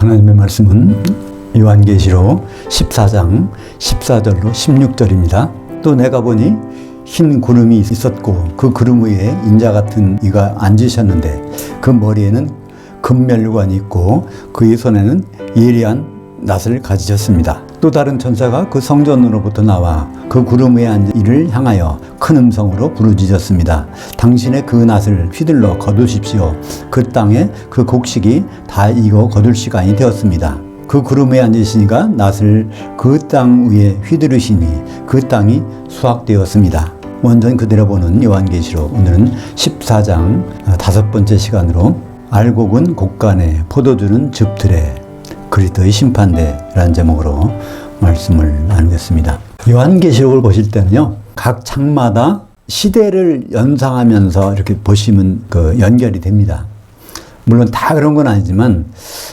하나님의 말씀은 요한계시록 14장 14절로 16절입니다. 또 내가 보니 흰 구름이 있었고 그 구름 위에 인자 같은 이가 앉으셨는데 그 머리에는 금면류관이 있고 그의 손에는 예리한 낫을 가지셨습니다. 또 다른 천사가 그 성전으로부터 나와 그 구름 위에 앉은 이를 향하여 큰 음성으로 부르짖었습니다. 당신의 그 낫을 휘둘러 거두십시오. 그 땅에 그 곡식이 다 익어 거둘 시간이 되었습니다. 그 구름 위에 앉으시니가 낫을 그 땅 위에 휘두르시니 그 땅이 수확되었습니다. 원전 그대로 보는 요한계시록, 오늘은 14장 5번째 시간으로 알곡은 곡간에 포도주는 즙들에 그리스도의 심판대라는 제목으로 말씀을 나누겠습니다. 요한계시록을 보실 때는요, 각 장마다 시대를 연상하면서 이렇게 보시면 연결이 됩니다. 물론 다 그런 건 아니지만,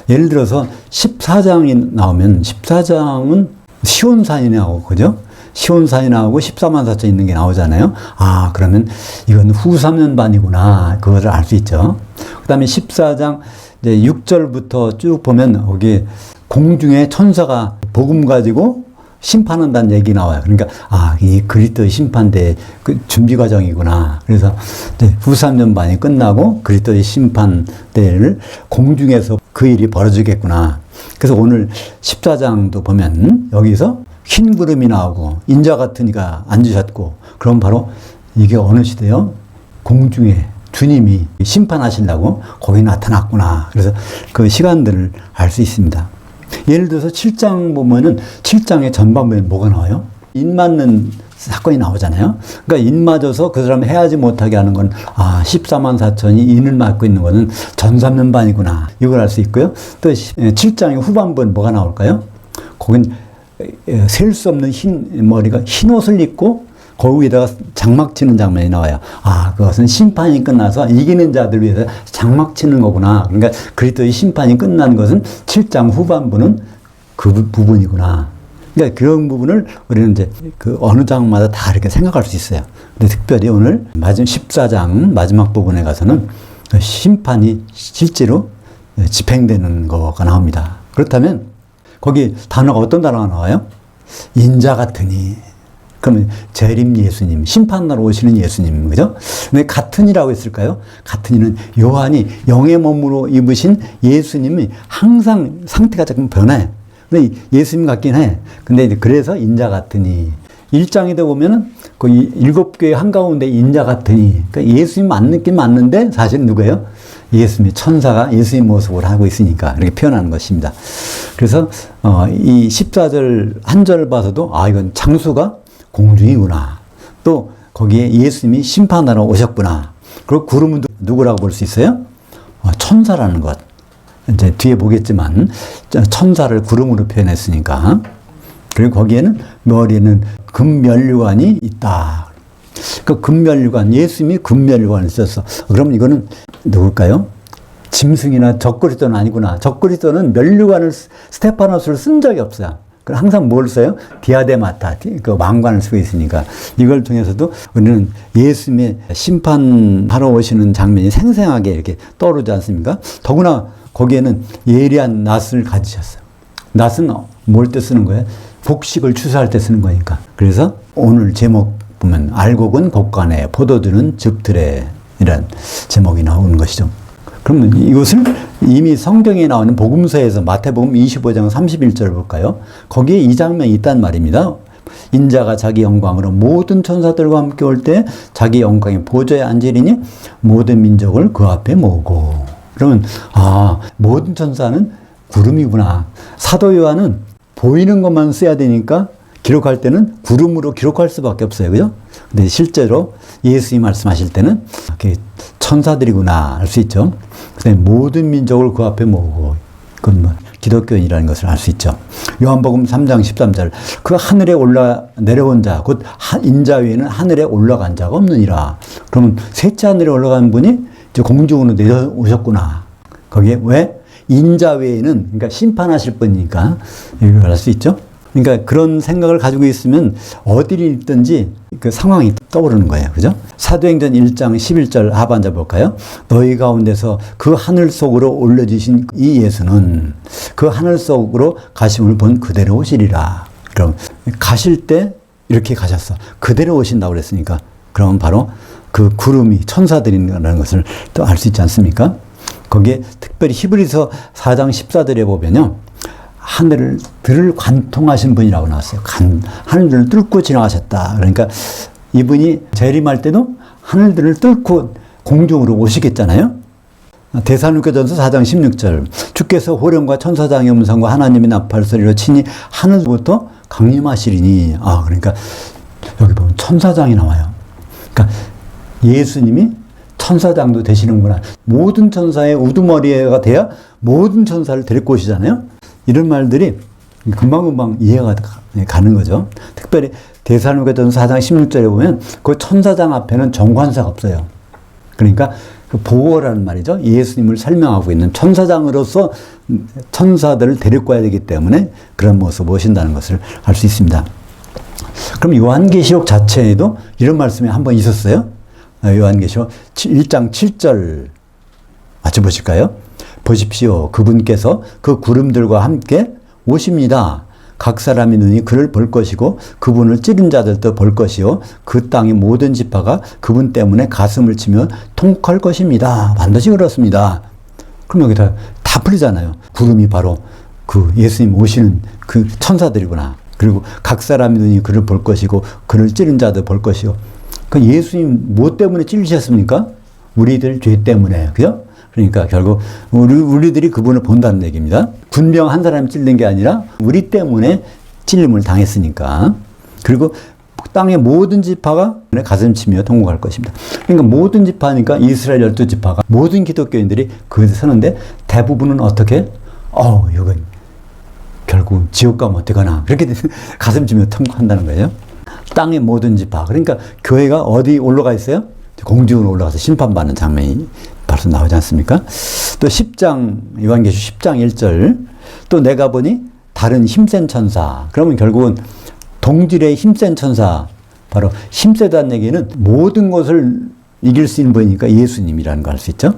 예를 들어서 14장이 나오면 14장은 시온산이 나오고, 그죠? 시온산이 나오고 14만 4천 있는 게 나오잖아요. 아, 그러면 이건 후 3년반이구나. 그것을 알 수 있죠. 그 다음에 14장 이제 6절부터 쭉 보면 거기 공중에 천사가 복음 가지고 심판한다는 얘기 나와요. 그러니까 이 그리스도의 심판대 그 준비 과정이구나. 그래서 이제 후 3년반이 끝나고 그리스도의 심판대를 공중에서 그 일이 벌어지겠구나. 그래서 오늘 14장도 보면 여기서 흰 구름이 나오고 인자 같은 이가 앉으셨고, 그럼 바로 이게 어느 시대요? 공중에 주님이 심판하시려고 거기 나타났구나. 그래서 그 시간들을 알 수 있습니다. 예를 들어서 7장 보면은 7장의 전반부에 뭐가 나와요? 인 맞는 사건이 나오잖아요. 그러니까 인 맞아서 그 사람 해하지 못하게 하는 건 14만 4천이 인을 맞고 있는 거는 전 3년반이구나. 이걸 알 수 있고요. 또 7장의 후반부는 뭐가 나올까요? 거긴 셀 수 없는 흰 머리가 흰 옷을 입고 거기에다가 장막 치는 장면이 나와요. 그것은 심판이 끝나서 이기는 자들 위해서 장막 치는 거구나. 그러니까 그리스도의 심판이 끝난 것은 7장 후반부는 그 부분이구나. 그러니까 그런 부분을 우리는 이제 그 어느 장마다 다 이렇게 생각할 수 있어요. 근데 특별히 오늘 마지막 14장 마지막 부분에 가서는 심판이 실제로 집행되는 거가 나옵니다. 그렇다면 거기 단어가 어떤 단어가 나와요? 인자 같으니. 그러면 재림 예수님, 심판하러 오시는 예수님, 그죠? 근데 같으니라고 했을까요? 같으니는 요한이 영의 몸으로 입으신 예수님이 항상 상태가 조금 변해. 근데 예수님 같긴 해. 근데 이제 그래서 인자 같으니. 1장에도 보면은 그 7교회 한가운데 인자 같으니. 그러니까 예수님 맞긴 맞는데 사실은 누구예요? 예수님의 천사가 예수님 모습을 하고 있으니까 이렇게 표현하는 것입니다. 그래서 이 14절 한 절 봐서도 이건 장수가 공중이구나. 또 거기에 예수님이 심판하러 오셨구나. 그리고 구름은 누구라고 볼 수 있어요? 천사라는 것. 이제 뒤에 보겠지만 천사를 구름으로 표현했으니까. 그리고 거기에는 머리에는 금면류관이 있다. 그 금면류관, 예수님이 금면류관을 썼어. 그럼 이거는 누굴까요? 짐승이나 적그리스도는 아니구나. 적그리스도는 면류관을 스테파노스를 쓴 적이 없어요. 항상 뭘 써요? 디아데마타, 그 왕관을 쓰고 있으니까. 이걸 통해서도 우리는 예수님의 심판하러 오시는 장면이 생생하게 이렇게 떠오르지 않습니까? 더구나 거기에는 예리한 낫을 가지셨어요. 낫은 뭘 때 쓰는 거예요? 곡식을 추수할 때 쓰는 거니까. 그래서 오늘 제목 보면 알곡은 곡간에 포도주는 즙들에 이런 제목이 나오는 것이죠. 그러면 이것을 이미 성경에 나오는 복음서에서 마태복음 25장 31절 볼까요? 거기에 이 장면이 있단 말입니다. 인자가 자기 영광으로 모든 천사들과 함께 올 때 자기 영광의 보좌에 앉으리니 모든 민족을 그 앞에 모으고. 그러면 모든 천사는 구름이구나. 사도 요한은 보이는 것만 써야 되니까 기록할 때는 구름으로 기록할 수밖에 없어요. 그죠? 근데 실제로 예수님이 말씀하실 때는 천사들이구나 알 수 있죠. 그다음에 모든 민족을 그 앞에 모으고, 그건 기독교인이라는 것을 알 수 있죠. 요한복음 3장 13절, 그 하늘에 내려온 자, 곧 인자 위에는 하늘에 올라간 자가 없느니라. 그러면 셋째 하늘에 올라간 분이 이제 공중으로 내려오셨구나. 거기에 왜? 인자 외에는, 그러니까 심판하실 분이니까 이걸 알 수 있죠. 그러니까 그런 생각을 가지고 있으면 어디를 있든지 그 상황이 떠오르는 거예요. 그죠? 사도행전 1장 11절 하반절 볼까요? 너희 가운데서 그 하늘 속으로 올려주신 이 예수는 그 하늘 속으로 가심을 본 그대로 오시리라. 그럼 가실 때 이렇게 가셨어. 그대로 오신다고 그랬으니까 그러면 바로 그 구름이 천사들이라는 것을 또 알 수 있지 않습니까? 거기에 특별히 히브리서 4장 14절에 보면요. 하늘들을 관통하신 분이라고 나왔어요. 하늘들을 뚫고 지나가셨다. 그러니까 이분이 재림할 때도 하늘들을 뚫고 공중으로 오시겠잖아요. 데살로니가전서 4장 16절 주께서 호령과 천사장의 음성과 하나님의 나팔 소리로 친히 하늘부터 강림하시리니. 그러니까 여기 보면 천사장이 나와요. 그러니까 예수님이 천사장도 되시는구나. 모든 천사의 우두머리가 돼야 모든 천사를 데리고 오시잖아요. 이런 말들이 금방금방 이해가 가는 거죠. 특별히 데살로니가전서 4장 16절에 보면 그 천사장 앞에는 정관사가 없어요. 그러니까 그 보호라는 말이죠. 예수님을 설명하고 있는 천사장으로서 천사들을 데리고 와야 되기 때문에 그런 모습을 보신다는 것을 알 수 있습니다. 그럼 요한계시록 자체에도 이런 말씀이 한번 있었어요. 요한계시록 1장 7절 맞춰보실까요? 보십시오. 그분께서 그 구름들과 함께 오십니다. 각 사람의 눈이 그를 볼 것이고 그분을 찌른 자들도 볼 것이요. 그 땅의 모든 지파가 그분 때문에 가슴을 치며 통곡할 것입니다. 반드시 그렇습니다. 그럼 여기 다 풀리잖아요. 구름이 바로 그 예수님 오시는 그 천사들이구나. 그리고 각 사람의 눈이 그를 볼 것이고 그를 찌른 자도 볼 것이요. 그 예수님 뭐 때문에 찔리셨습니까? 우리들 죄 때문에. 그죠? 그러니까 결국 우리들이 그분을 본다는 얘기입니다. 군병 한 사람이 찔린 게 아니라 우리 때문에 찔림을 당했으니까. 그리고 땅의 모든 지파가 가슴 치며 통곡할 것입니다. 그러니까 모든 지파니까 이스라엘 12지파가 모든 기독교인들이 거기서 서는데 대부분은 어떻게? 이건 결국 지옥 가면 어떡하나. 그렇게 가슴 치며 통곡한다는 거예요. 땅의 모든 지파. 그러니까 교회가 어디 올라가 있어요? 공중으로 올라가서 심판받는 장면이 바로 나오지 않습니까? 또 10장, 요한계시록 10장 1절. 또 내가 보니 다른 힘센 천사. 그러면 결국은 동질의 힘센 천사. 바로 힘세다는 얘기는 모든 것을 이길 수 있는 분이니까 예수님이라는 걸 알 수 있죠.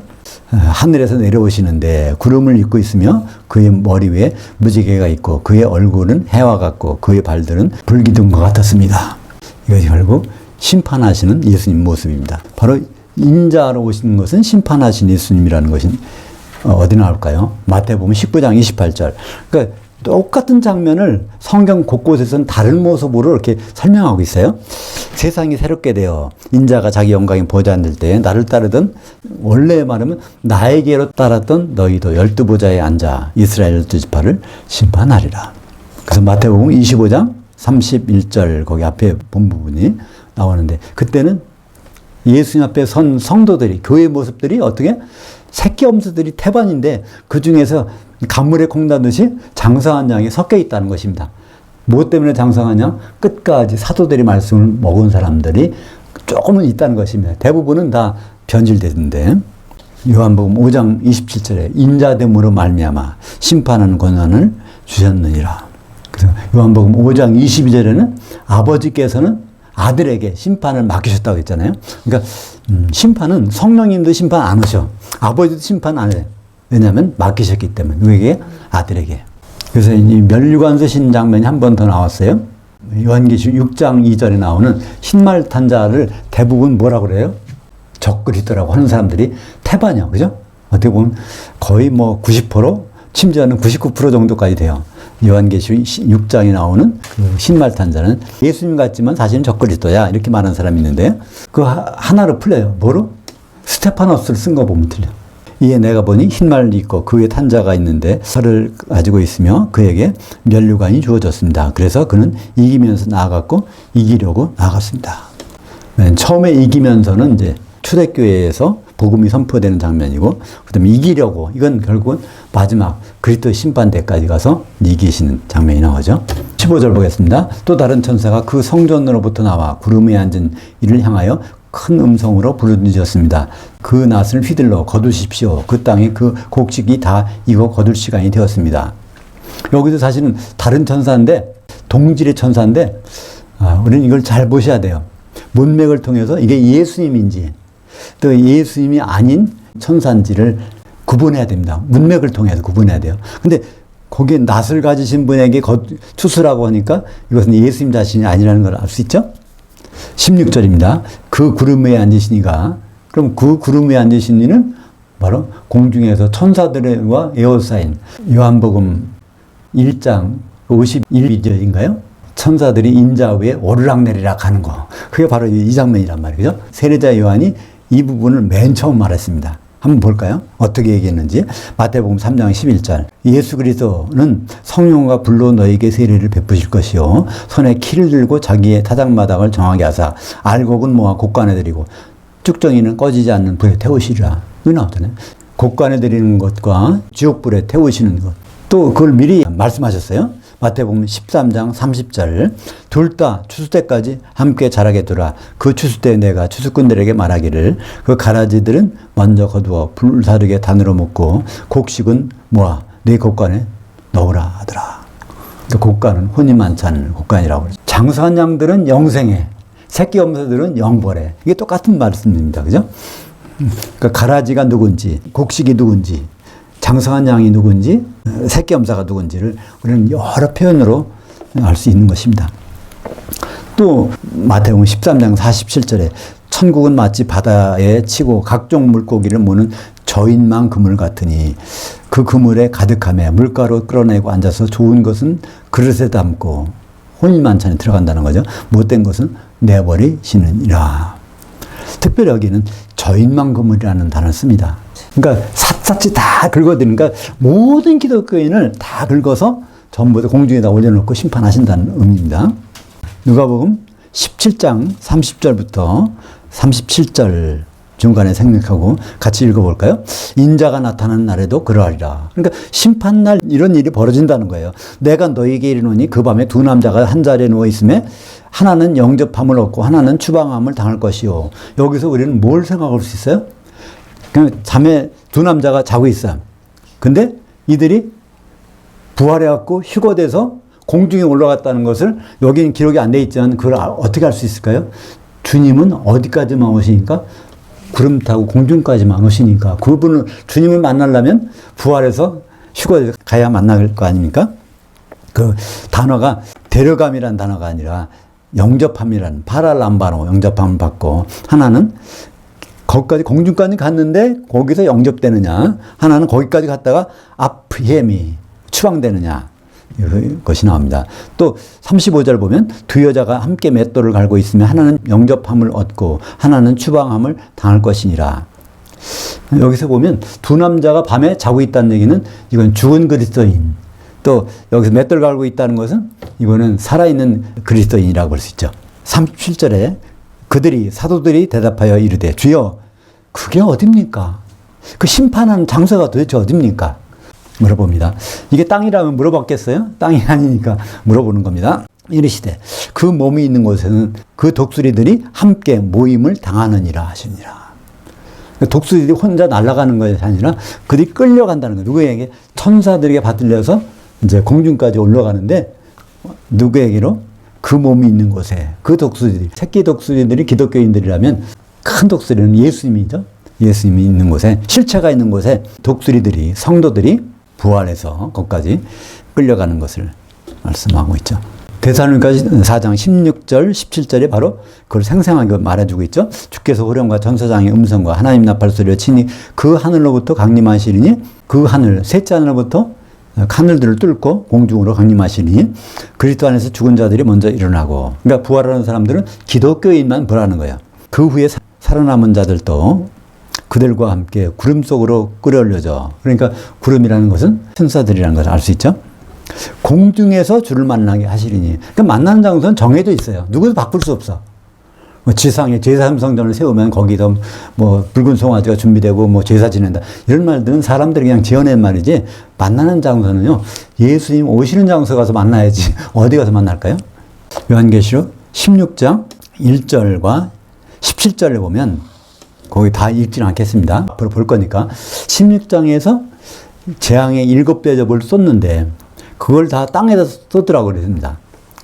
하늘에서 내려오시는데 구름을 입고 있으며 그의 머리 위에 무지개가 있고 그의 얼굴은 해와 같고 그의 발들은 불기둥과 같았습니다. 이것이 결국 심판하시는 예수님 모습입니다. 바로 인자로 오시는 것은 심판하신 예수님이라는 것이 어디 나올까요? 마태복음 19장 28절. 그러니까 똑같은 장면을 성경 곳곳에서는 다른 모습으로 이렇게 설명하고 있어요. 세상이 새롭게 되어 인자가 자기 영광에 보좌 앉을 때 나를 따르던, 원래 말하면 나에게로 따랐던 너희도 12보좌에 앉아 이스라엘 12지파를 심판하리라. 그래서 마태복음 25장 31절 거기 앞에 본 부분이 나오는데, 그때는 예수님 앞에 선 성도들이, 교회 모습들이 어떻게 새끼 엄수들이 태반인데 그 중에서 간물에 콩나듯이 장성한 양이 섞여 있다는 것입니다. 무엇 때문에 장성한 양? 끝까지 사도들의 말씀을 먹은 사람들이 조금은 있다는 것입니다. 대부분은 다 변질되는데, 요한복음 5장 27절에 인자됨으로 말미암아 심판하는 권한을 주셨느니라. 그래서 요한복음 5장 22절에는 아버지께서는 아들에게 심판을 맡기셨다고 했잖아요. 그러니까 심판은 성령님도 심판 안 하셔. 아버지도 심판 안 해. 왜냐하면 맡기셨기 때문에. 누구에게? 아들에게. 그래서 이 면류관 쓰신 장면이 한 번 더 나왔어요. 요한계시록 6장 2절에 나오는 흰말 탄 자를 대부분 뭐라고 그래요? 적그리스도라고 하는 사람들이 태반이야. 그죠? 어떻게 보면 거의 뭐 90%, 심지어는 99% 정도까지 돼요. 요한계시록 6장에 나오는 그 흰말 탄 자는 예수님 같지만 사실은 적그리스도야. 이렇게 말하는 사람이 있는데, 그 하나로 풀려요. 뭐로? 스테파노스를 쓴 거 보면 틀려. 이에 내가 보니 흰말을 입고 그 위에 탄 자가 있는데 칼을 가지고 있으며 그에게 면류관이 주어졌습니다. 그래서 그는 이기면서 나아갔고 이기려고 나아갔습니다. 처음에 이기면서는 이제 초대교회에서 복음이 선포되는 장면이고, 그다음에 이기려고, 이건 결국은 마지막 그리스도 심판 때까지 가서 이기시는 장면이 나오죠. 15절 보겠습니다. 또 다른 천사가 그 성전으로부터 나와 구름에 앉은 이를 향하여 큰 음성으로 부르짖었습니다. 그 낫을 휘둘러 거두십시오. 그 땅에 그 곡식이 다 익어 거둘 시간이 되었습니다. 여기도 사실은 다른 천사인데 동질의 천사인데 우리는 이걸 잘 보셔야 돼요. 문맥을 통해서 이게 예수님인지 또 예수님이 아닌 천사인지를 구분해야 됩니다. 문맥을 통해서 구분해야 돼요. 근데 거기에 낯을 가지신 분에게 추수라고 하니까 이것은 예수님 자신이 아니라는 걸 알 수 있죠? 16절입니다. 그 구름 위에 앉으시니가, 그럼 그 구름 위에 앉으신 이는 바로 공중에서 천사들과 에워싸인 요한복음 1장 51절인가요? 천사들이 인자 위에 오르락내리락 하는 거. 그게 바로 이 장면이란 말이죠. 세례자 요한이 이 부분을 맨 처음 말했습니다. 한번 볼까요? 어떻게 얘기했는지. 마태복음 3장 11절. 예수 그리스도는 성령과 불로 너에게 세례를 베푸실 것이요 손에 키를 들고 자기의 타작마당을 정하게 하사 알곡은 모아 곡간에 드리고 쭉정이는 꺼지지 않는 불에 태우시리라. 이거 나왔잖아요. 곡간에 드리는 것과 지옥불에 태우시는 것. 또 그걸 미리 말씀하셨어요. 마태복음 13장 30절. 둘 다 추수 때까지 함께 자라게 두라. 그 추수 때 내가 추수꾼들에게 말하기를 그 가라지들은 먼저 거두어 불사르게 단으로 묶고 곡식은 모아 네 곡간에 넣으라 하더라. 그 곡간은 혼이 많지 않은 곡간이라고 그러죠. 장성한 양들은 영생에, 새끼 염소들은 영벌에. 이게 똑같은 말씀입니다. 그죠? 그러니까 가라지가 누군지, 곡식이 누군지, 장성한 양이 누군지, 새끼 염소가 누군지를 우리는 여러 표현으로 알 수 있는 것입니다. 또 마태복음 13장 47절에 천국은 마치 바다에 치고 각종 물고기를 모는 저인망 그물 같으니 그 그물에 가득하며 물가로 끌어내고 앉아서 좋은 것은 그릇에 담고 혼인만찬에 들어간다는 거죠. 못된 것은 내버리시느니라. 특별히 여기는 저인망 그물이라는 단어를 씁니다. 그러니까 샅샅이 다 긁어드니까 모든 기독교인을 다 긁어서 전부 다 공중에다 올려놓고 심판하신다는 의미입니다. 누가복음 17장 30절부터 37절 중간에 생략하고 같이 읽어볼까요? 인자가 나타나는 날에도 그러하리라. 그러니까 심판날 이런 일이 벌어진다는 거예요. 내가 너에게 이르노니 그 밤에 두 남자가 한 자리에 누워 있음에 하나는 영접함을 얻고 하나는 추방함을 당할 것이요. 여기서 우리는 뭘 생각할 수 있어요? 그냥 잠에 두 남자가 자고 있어요. 근데 이들이 부활해갖고 휴거돼서 공중에 올라갔다는 것을 여기는 기록이 안 돼 있지만 그걸 어떻게 알 수 있을까요? 주님은 어디까지만 오시니까? 구름 타고 공중까지만 오시니까 그분을 주님을 만나려면 부활해서 휴거돼서 가야 만날 거 아닙니까? 그 단어가 데려감이라는 단어가 아니라 영접함이라는 파랄람바로 영접함을 받고 하나는 거기까지 공중까지 갔는데 거기서 영접되느냐 하나는 거기까지 갔다가 아프헤미 추방되느냐 이것이 나옵니다. 또 35절 보면 두 여자가 함께 맷돌을 갈고 있으면 하나는 영접함을 얻고 하나는 추방함을 당할 것이니라. 여기서 보면 두 남자가 밤에 자고 있다는 얘기는 이건 죽은 그리스도인, 또 여기서 맷돌 갈고 있다는 것은 이거는 살아있는 그리스도인이라고 볼 수 있죠. 37절에 그들이 사도들이 대답하여 이르되 주여 그게 어딥니까? 그 심판하는 장소가 도대체 어딥니까? 물어봅니다. 이게 땅이라면 물어봤겠어요? 땅이 아니니까 물어보는 겁니다. 이르시되 그 몸이 있는 곳에는 그 독수리들이 함께 모임을 당하느니라 하시니라. 독수리들이 혼자 날아가는 것이 아니라 그들이 끌려간다는 거예요. 누구에게? 천사들에게 받들려서 이제 공중까지 올라가는데 누구에게로? 그 몸이 있는 곳에 그 독수리들이, 새끼 독수리들이 기독교인들이라면 큰 독수리는 예수님이죠. 예수님이 있는 곳에, 실체가 있는 곳에 독수리들이, 성도들이 부활해서 거기까지 끌려가는 것을 말씀하고 있죠. 데살로니가 4장 16절, 17절에 바로 그걸 생생하게 말해주고 있죠. 주께서 호령과 전사장의 음성과 하나님 나팔 소리와 친히 그 하늘로부터 강림하시리니 그 하늘, 셋째 하늘로부터 하늘들을 뚫고 공중으로 강림하시니 그리스도 안에서 죽은 자들이 먼저 일어나고, 그러니까 부활하는 사람들은 기독교인만 부활하는 거예요. 그 후에 살아남은 자들도 그들과 함께 구름 속으로 끌어올려져. 그러니까 구름이라는 것은 천사들이라는 것을 알 수 있죠. 공중에서 주를 만나게 하시리니. 그러니까 만나는 장소는 정해져 있어요. 누구도 바꿀 수 없어. 뭐 지상에 제3성전을 세우면 거기서 뭐 붉은 송아지가 준비되고 뭐 제사 지낸다. 이런 말들은 사람들이 그냥 지어낸 말이지, 만나는 장소는요, 예수님 오시는 장소 가서 만나야지 어디 가서 만날까요? 요한계시록 16장 1절과 17절을 보면 거기 다 읽지는 않겠습니다. 앞으로 볼 거니까. 16장에서 재앙의 7대접을 쏟는데 그걸 다 땅에다 쏟으라고 그랬습니다.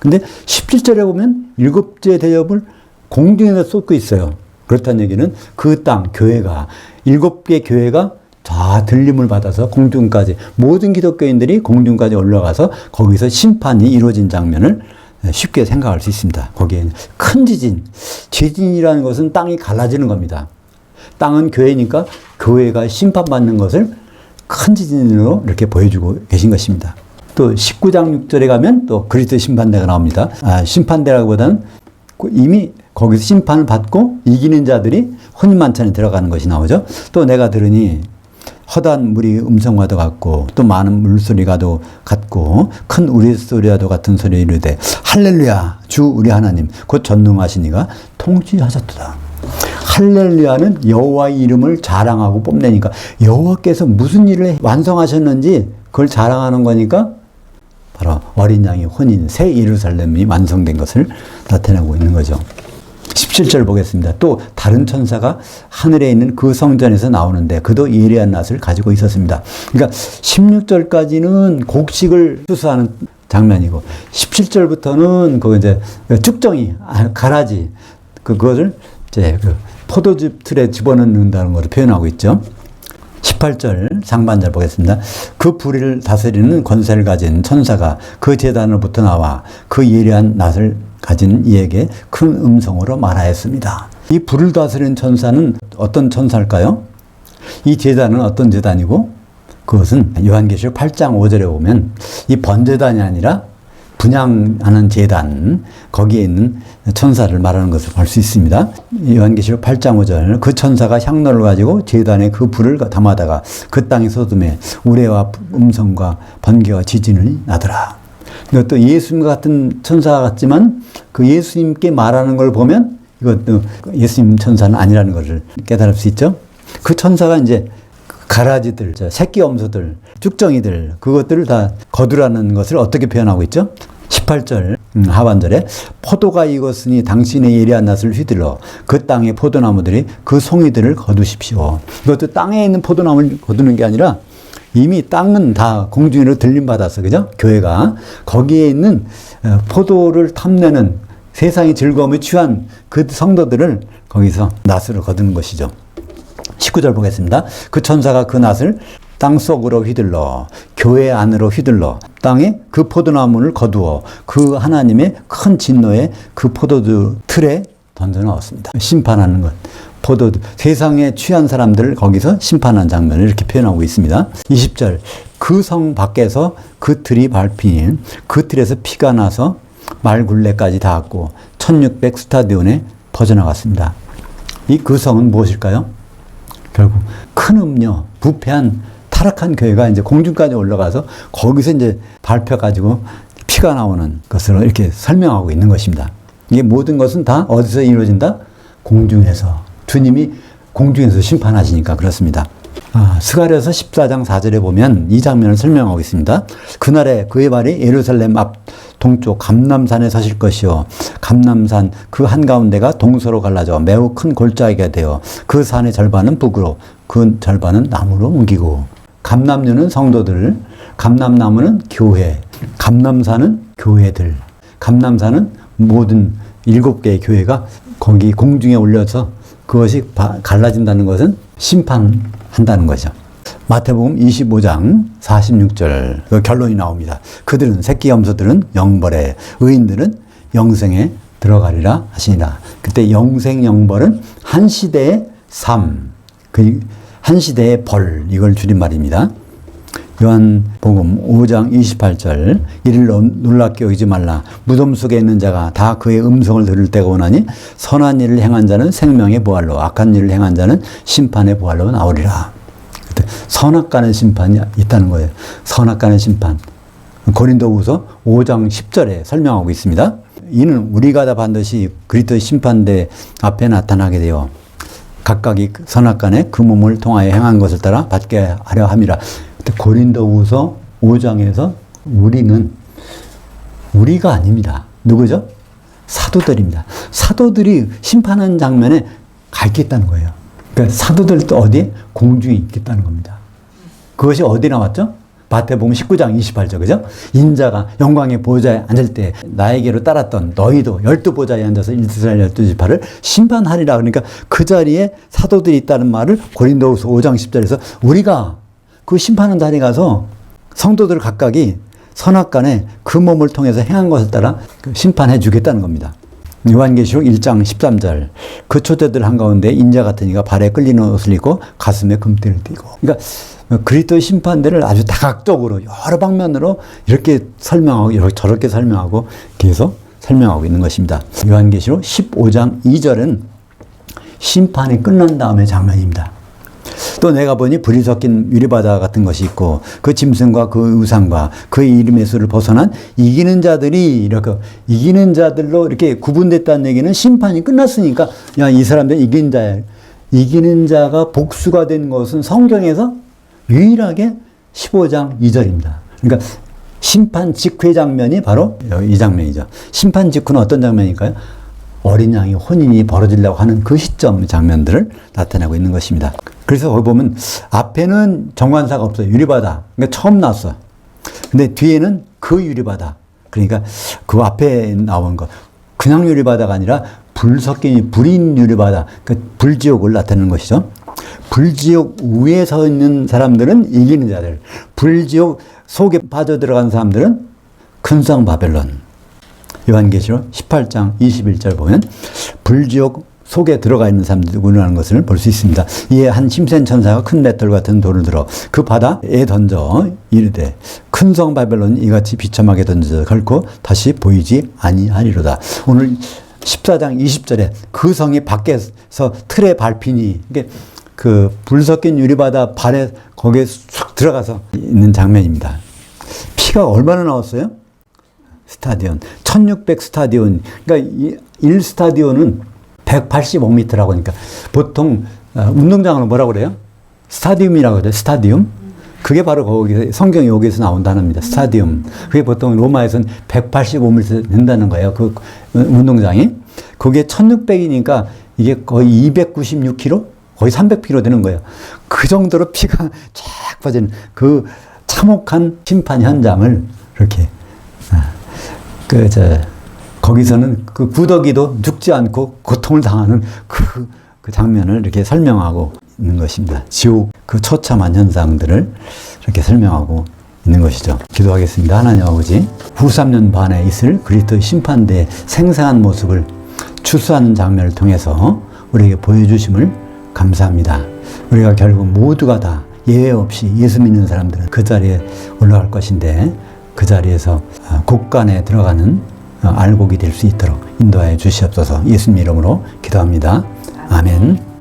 근데 17절에 보면 7째 대접을 공중에서 쏟고 있어요. 그렇다는 얘기는 그 땅, 교회가, 7개 교회가 다 들림을 받아서 공중까지, 모든 기독교인들이 공중까지 올라가서 거기서 심판이 이루어진 장면을 쉽게 생각할 수 있습니다. 거기에 큰 지진, 지진이라는 것은 땅이 갈라지는 겁니다. 땅은 교회니까 교회가 심판받는 것을 큰 지진으로 이렇게 보여주고 계신 것입니다. 또 19장 6절에 가면 또 그리스도 심판대가 나옵니다. 심판대라기보다는 이미 거기서 심판을 받고 이기는 자들이 혼인만찬에 들어가는 것이 나오죠. 또 내가 들으니 허다한 물이 음성과도 같고 또 많은 물소리가도 같고 큰 우레소리와도 같은 소리 이르되 할렐루야 주 우리 하나님 곧 전능하신 이가 통치하셨도다. 할렐루야는 여호와의 이름을 자랑하고 뽐내니까 여호와께서 무슨 일을 완성하셨는지 그걸 자랑하는 거니까 바로 어린 양의 혼인 새 예루살렘이 완성된 것을 나타내고 있는 거죠. 17절 보겠습니다. 또 다른 천사가 하늘에 있는 그 성전에서 나오는데 그도 예리한 낫을 가지고 있었습니다. 그러니까 16절까지는 곡식을 수수하는 장면이고 17절부터는 그 이제 쭉정이 가라지 그것을 이제 그 포도즙 틀에 집어넣는다는 것을 표현하고 있죠. 18절 상반절 보겠습니다. 그 불을 다스리는 권세를 가진 천사가 그 제단으로부터 나와 그 예리한 낫을 가진 이에게 큰 음성으로 말하였습니다. 이 불을 다스리는 천사는 어떤 천사일까요? 이 제단은 어떤 제단이고 그것은 요한계시록 8장 5절에 보면 이 번제단이 아니라 분향하는 제단 거기에 있는 천사를 말하는 것을 볼 수 있습니다. 요한계시록 8장 5절 그 천사가 향로를 가지고 제단에 그 불을 담아다가 그 땅의 소돔에 우레와 음성과 번개와 지진이 나더라. 이것도 예수님 같은 천사 같지만 그 예수님께 말하는 걸 보면 이것도 예수님 천사는 아니라는 것을 깨달을 수 있죠. 그 천사가 이제 가라지들, 새끼 염소들, 쭉정이들 그것들을 다 거두라는 것을 어떻게 표현하고 있죠? 18절 하반절에 포도가 익었으니 당신의 예리한 낫을 휘둘러 그 땅의 포도나무들이 그 송이들을 거두십시오. 이것도 땅에 있는 포도나무를 거두는 게 아니라 이미 땅은 다 공중으로 들림받았어. 그죠? 교회가. 거기에 있는 포도를 탐내는 세상의 즐거움에 취한 그 성도들을 거기서 낫으로 거두는 것이죠. 19절 보겠습니다. 그 천사가 그 낫을 땅 속으로 휘둘러 교회 안으로 휘둘러 땅에 그 포도나무를 거두어 그 하나님의 큰 진노에 그 포도주 틀에 던져 넣었습니다. 심판하는 것. 세상에 취한 사람들을 거기서 심판한 장면을 이렇게 표현하고 있습니다. 20절 그 성 밖에서 그 틀이 밟히니 그 틀에서 피가 나서 말 굴레까지 닿았고 1600 스타디온에 퍼져나갔습니다. 이 그 성은 무엇일까요? 결국 큰 음료, 부패한 타락한 교회가 이제 공중까지 올라가서 거기서 이제 밟혀가지고 피가 나오는 것으로 이렇게 설명하고 있는 것입니다. 이게 모든 것은 다 어디서 이루어진다? 공중에서. 주님이 공중에서 심판하시니까 그렇습니다. 스가랴서 14장 4절에 보면 이 장면을 설명하고 있습니다. 그날에 그의 발이 예루살렘 앞 동쪽 감람산에 서실 것이요 감람산 그 한가운데가 동서로 갈라져 매우 큰 골짜기가 되어 그 산의 절반은 북으로 그 절반은 남으로 옮기고 감람류는 성도들, 감람나무는 교회, 감람산은 교회들, 감람산은 모든 7개의 교회가 거기 공중에 올려서 그것이 갈라진다는 것은 심판한다는 거죠. 마태복음 25장 46절 그 결론이 나옵니다. 그들은 새끼 염소들은 영벌에 의인들은 영생에 들어가리라 하시니라. 그때 영생 영벌은 한 시대의 삶, 한 시대의 벌 이걸 줄임말입니다. 요한복음 5장 28절 이를 놀랍게 여기지 말라. 무덤 속에 있는 자가 다 그의 음성을 들을 때가 오나니 선한 일을 행한 자는 생명의 부활로 악한 일을 행한 자는 심판의 부활로 나오리라. 선악간의 심판이 있다는 거예요. 선악간의 심판. 고린도후서 5장 10절에 설명하고 있습니다. 이는 우리가 다 반드시 그리스도의 심판대 앞에 나타나게 되어 각각이 선악간에 그 몸을 통하여 행한 것을 따라 받게 하려 함이라. 고린도후서 5장에서 우리가 아닙니다. 누구죠? 사도들입니다. 사도들이 심판하는 장면에 가 있겠다는 거예요. 그러니까 사도들도 어디에? 공중에 있겠다는 겁니다. 그것이 어디 나왔죠? 마태복음 19장 28절, 그죠? 인자가 영광의 보좌에 앉을 때 나에게로 따랐던 너희도 12보좌에 앉아서 이스라엘 12지파를 심판하리라. 그러니까 그 자리에 사도들이 있다는 말을 고린도후서 5장 10절에서 우리가 그 심판하는 자리에 가서 성도들 각각이 선악간에 그 몸을 통해서 행한 것을 따라 심판해 주겠다는 겁니다. 요한계시록 1장 13절 그 초대들 한가운데 인자 같은 이가 발에 끌리는 옷을 입고 가슴에 금띠를 띠고, 그러니까 그리스도의 심판대를 아주 다각적으로 여러 방면으로 이렇게 설명하고 이렇게 저렇게 설명하고 계속 설명하고 있는 것입니다. 요한계시록 15장 2절은 심판이 끝난 다음의 장면입니다. 또 내가 보니 불이 섞인 유리바다 같은 것이 있고 그 짐승과 그 우상과 그의 이름의 수를 벗어난 이기는 자들이 이렇게 이기는 자들로 이렇게 구분됐다는 얘기는 심판이 끝났으니까 야, 이 사람들 이긴 자야. 이기는 자가 복수가 된 것은 성경에서 유일하게 15장 2절입니다. 그러니까 심판 직후의 장면이 바로 이 장면이죠. 심판 직후는 어떤 장면일까요? 어린 양이 혼인이 벌어지려고 하는 그 시점 장면들을 나타내고 있는 것입니다. 그래서 거기 보면 앞에는 정관사가 없어요. 유리바다. 그러니까 처음 나왔어. 근데 뒤에는 그 유리바다. 그러니까 그 앞에 나온 거. 그냥 유리바다가 아니라 불 섞인 불인 유리바다. 그러니까 불지옥을 나타내는 것이죠. 불지옥 위에 서 있는 사람들은 이기는 자들. 불지옥 속에 빠져 들어간 사람들은 큰성 바벨론. 요한계시록 18장 21절 보면 불지옥 속에 들어가 있는 사람들이 운운하는 것을 볼 수 있습니다. 이에 한 힘센 천사가 큰 맷돌 같은 돌을 들어 그 바다에 던져 이르되 큰 성 바벨론 이같이 비참하게 던져서 결코 다시 보이지 아니하리로다. 오늘 14장 20절에 그 성이 밖에서 틀에 밟히니 이게 그 불 섞인 유리바다 발에 거기에 쑥 들어가서 있는 장면입니다. 피가 얼마나 나왔어요? 스타디온 1600 스타디온. 그러니까 1스타디온은 185m라고 하니까 보통 운동장을 뭐라고 그래요? 스타디움이라고 그래요. 스타디움. 그게 바로 거기 성경 여기에서 나온 단어입니다. 스타디움. 그게 보통 로마에서는 185m 된다는 거예요. 그 운동장이. 그게 1600이니까 이게 거의 296km? 거의 300km 되는 거예요. 그 정도로 피가 쫙 빠지는 그 참혹한 심판 현장을 이렇게 거기서는 그 구더기도 죽지 않고 고통을 당하는 그 장면을 이렇게 설명하고 있는 것입니다. 지옥 그 처참한 현상들을 이렇게 설명하고 있는 것이죠. 기도하겠습니다. 하나님 아버지, 후 3년 반에 있을 그리스도의 심판대의 생생한 모습을 추수하는 장면을 통해서 우리에게 보여주심을 감사합니다. 우리가 결국 모두가 다 예외 없이 예수 믿는 사람들은 그 자리에 올라갈 것인데 그 자리에서 곳간에 들어가는 알곡이 될 수 있도록 인도하여 주시옵소서. 예수님 이름으로 기도합니다. 아멘.